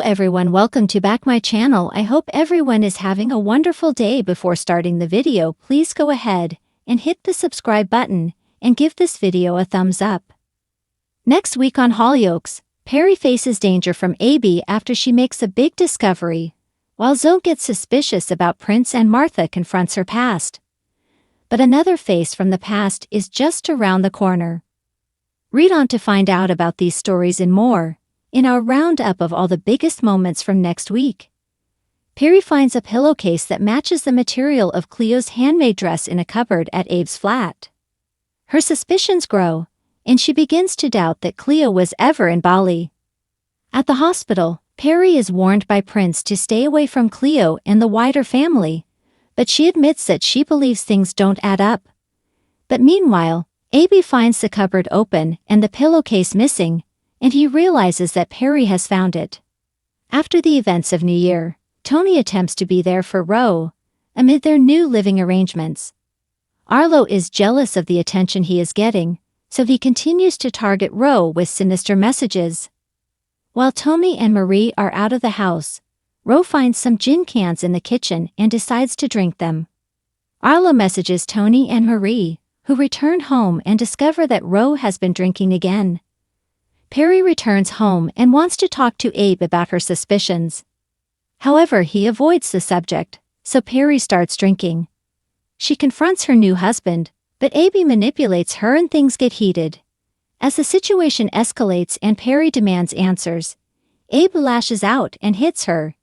everyone, welcome to back my channel. I hope everyone is having a wonderful day. Before starting the video, please go ahead and hit the subscribe button and give this video a thumbs up. Next week on Hollyoaks, Perry faces danger from Abby after she makes a big discovery, while Zoe gets suspicious about Prince and Martha confronts her past. But another face from the past is just around the corner. Read on to find out about these stories and more in our roundup of all the biggest moments from next week. Perry finds a pillowcase that matches the material of Cleo's handmade dress in a cupboard at Abe's flat. Her suspicions grow, and she begins to doubt that Cleo was ever in Bali. At the hospital, Perry is warned by Prince to stay away from Cleo and the wider family, but she admits that she believes things don't add up. But meanwhile, Abby finds the cupboard open and the pillowcase missing, and he realizes that Perry has found it. After the events of New Year, Tony attempts to be there for Ro amid their new living arrangements. Arlo is jealous of the attention he is getting, so he continues to target Ro with sinister messages. While Tony and Marie are out of the house, Ro finds some gin cans in the kitchen and decides to drink them. Arlo messages Tony and Marie, who return home and discover that Ro has been drinking again. Perry returns home and wants to talk to Abe about her suspicions. However, he avoids the subject, so Perry starts drinking. She confronts her new husband, but Abby manipulates her and things get heated. As the situation escalates and Perry demands answers, Abe lashes out and hits her.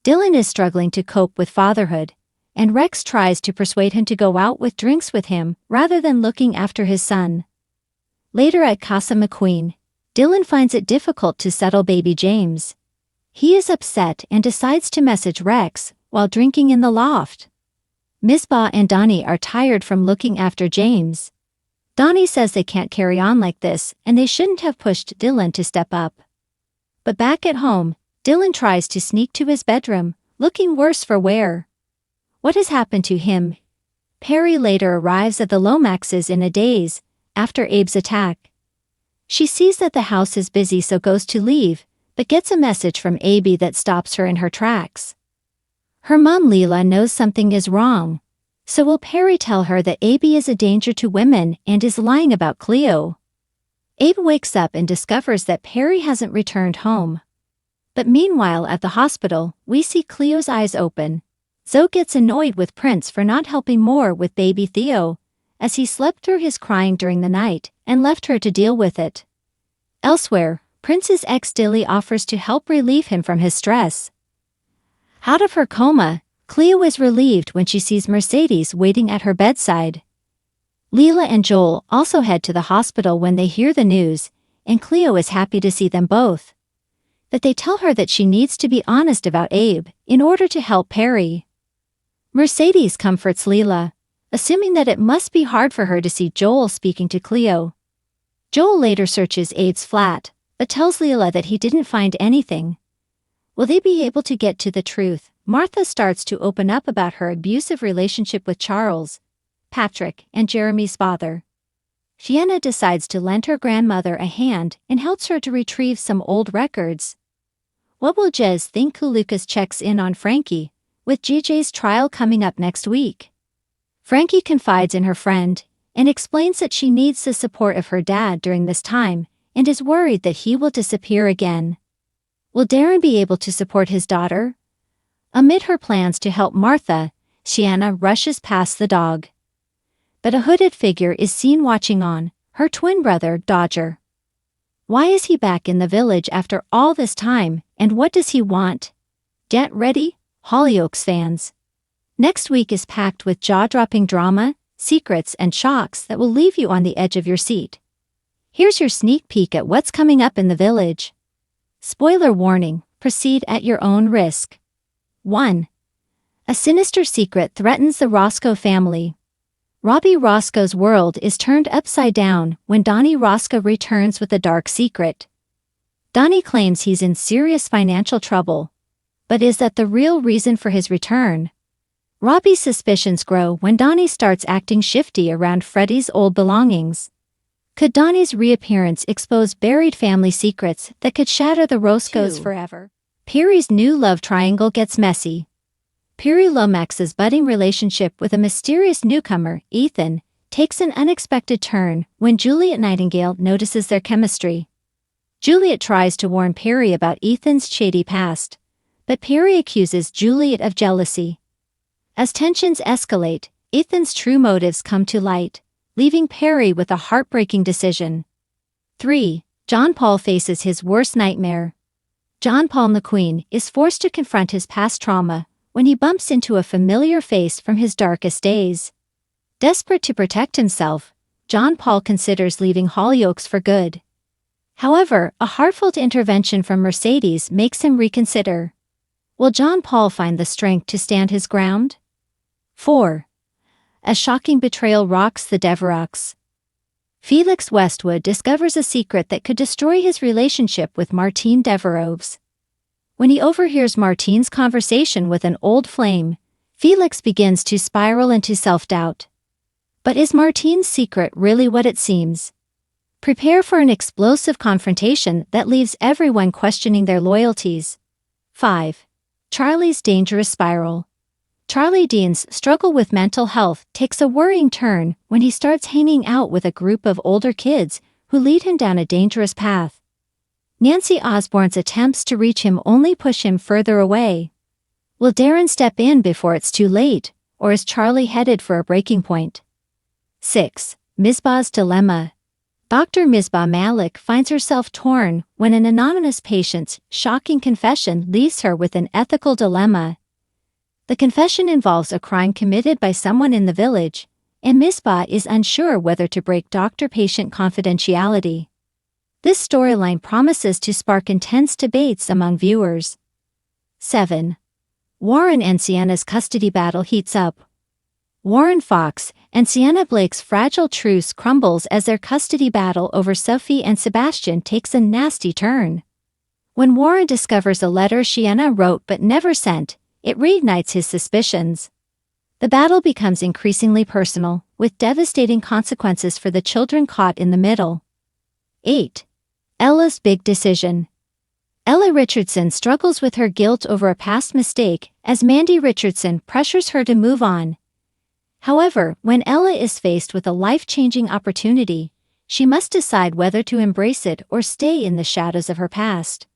Dylan is struggling to cope with fatherhood, and Rex tries to persuade him to go out with drinks with him rather than looking after his son. Later at Casa McQueen, Dylan finds it difficult to settle baby James. He is upset and decides to message Rex while drinking in the loft. Misbah and Donnie are tired from looking after James. Donnie says they can't carry on like this and they shouldn't have pushed Dylan to step up. But back at home, Dylan tries to sneak to his bedroom, looking worse for wear. What has happened to him? Perry later arrives at the Lomaxes in a daze after Abe's attack. She sees that the house is busy, so goes to leave, but gets a message from Abby that stops her in her tracks. Her mom Leela knows something is wrong, so will Perry tell her that Abby is a danger to women and is lying about Cleo? Abe wakes up and discovers that Perry hasn't returned home. But meanwhile at the hospital, we see Cleo's eyes open. Zoe gets annoyed with Prince for not helping more with baby Theo, as he slept through his crying during the night and left her to deal with it. Elsewhere, Prince's ex Dilly offers to help relieve him from his stress. Out of her coma, Cleo is relieved when she sees Mercedes waiting at her bedside. Leela and Joel also head to the hospital when they hear the news, and Cleo is happy to see them both. But they tell her that she needs to be honest about Abe in order to help Perry. Mercedes comforts Leela, assuming that it must be hard for her to see Joel speaking to Cleo. Joel later searches Abe's flat, but tells Leela that he didn't find anything. Will they be able to get to the truth? Martha starts to open up about her abusive relationship with Charles, Patrick, and Jeremy's father. Fiona decides to lend her grandmother a hand and helps her to retrieve some old records. What will Jez think? Lucas checks in on Frankie, with JJ's trial coming up next week. Frankie confides in her friend and explains that she needs the support of her dad during this time and is worried that he will disappear again. Will Darren be able to support his daughter? Amid her plans to help Martha, Shiana rushes past the dog. But a hooded figure is seen watching on, her twin brother, Dodger. Why is he back in the village after all this time, and what does he want? Get ready, Hollyoaks fans. Next week is packed with jaw-dropping drama, secrets, and shocks that will leave you on the edge of your seat. Here's your sneak peek at what's coming up in the village. Spoiler warning, proceed at your own risk. 1. A sinister secret threatens the Roscoe family. Robbie Roscoe's world is turned upside down when Donnie Roscoe returns with a dark secret. Donnie claims he's in serious financial trouble. But is that the real reason for his return? Robbie's suspicions grow when Donnie starts acting shifty around Freddie's old belongings. Could Donnie's reappearance expose buried family secrets that could shatter the Roscoes forever? Perry's new love triangle gets messy. Perry Lomax's budding relationship with a mysterious newcomer, Ethan, takes an unexpected turn when Juliet Nightingale notices their chemistry. Juliet tries to warn Perry about Ethan's shady past, but Perry accuses Juliet of jealousy. As tensions escalate, Ethan's true motives come to light, leaving Perry with a heartbreaking decision. 3. John Paul faces his worst nightmare. John Paul McQueen is forced to confront his past trauma when he bumps into a familiar face from his darkest days. Desperate to protect himself, John Paul considers leaving Hollyoaks for good. However, a heartfelt intervention from Mercedes makes him reconsider. Will John Paul find the strength to stand his ground? 4. A shocking betrayal rocks the Devereaux. Felix Westwood discovers a secret that could destroy his relationship with Martine Devereaux. When he overhears Martine's conversation with an old flame, Felix begins to spiral into self-doubt. But is Martine's secret really what it seems? Prepare for an explosive confrontation that leaves everyone questioning their loyalties. 5. Charlie's dangerous spiral. Charlie Dean's struggle with mental health takes a worrying turn when he starts hanging out with a group of older kids who lead him down a dangerous path. Nancy Osborne's attempts to reach him only push him further away. Will Darren step in before it's too late, or is Charlie headed for a breaking point? 6. Misbah's dilemma. Dr. Misbah Malik finds herself torn when an anonymous patient's shocking confession leaves her with an ethical dilemma. The confession involves a crime committed by someone in the village, and Misbah is unsure whether to break doctor-patient confidentiality. This storyline promises to spark intense debates among viewers. 7. Warren and Sienna's custody battle heats up. Warren Fox and Sienna Blake's fragile truce crumbles as their custody battle over Sophie and Sebastian takes a nasty turn. When Warren discovers a letter Sienna wrote but never sent, it reignites his suspicions. The battle becomes increasingly personal, with devastating consequences for the children caught in the middle. 8. Ella's big decision. Ella Richardson struggles with her guilt over a past mistake as Mandy Richardson pressures her to move on. However, when Ella is faced with a life-changing opportunity, she must decide whether to embrace it or stay in the shadows of her past.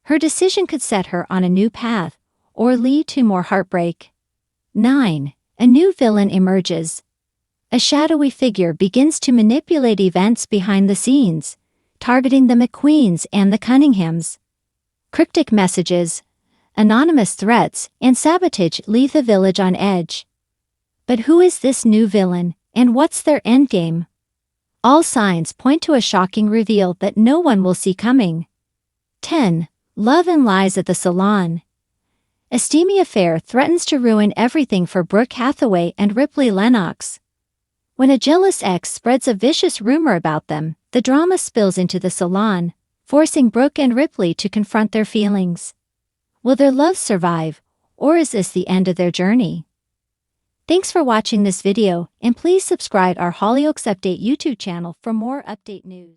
Her decision could set her on a new path, or lead to more heartbreak. 9. A new villain emerges. A shadowy figure begins to manipulate events behind the scenes, targeting the McQueens and the Cunninghams. Cryptic messages, anonymous threats, and sabotage leave the village on edge. But who is this new villain, and what's their endgame? All signs point to a shocking reveal that no one will see coming. 10. Love and lies at the salon. A steamy affair threatens to ruin everything for Brooke Hathaway and Ripley Lennox. When a jealous ex spreads a vicious rumor about them, the drama spills into the salon, forcing Brooke and Ripley to confront their feelings. Will their love survive, or is this the end of their journey? Thanks for watching this video, and please subscribe our Hollyoaks Update YouTube channel for more update news.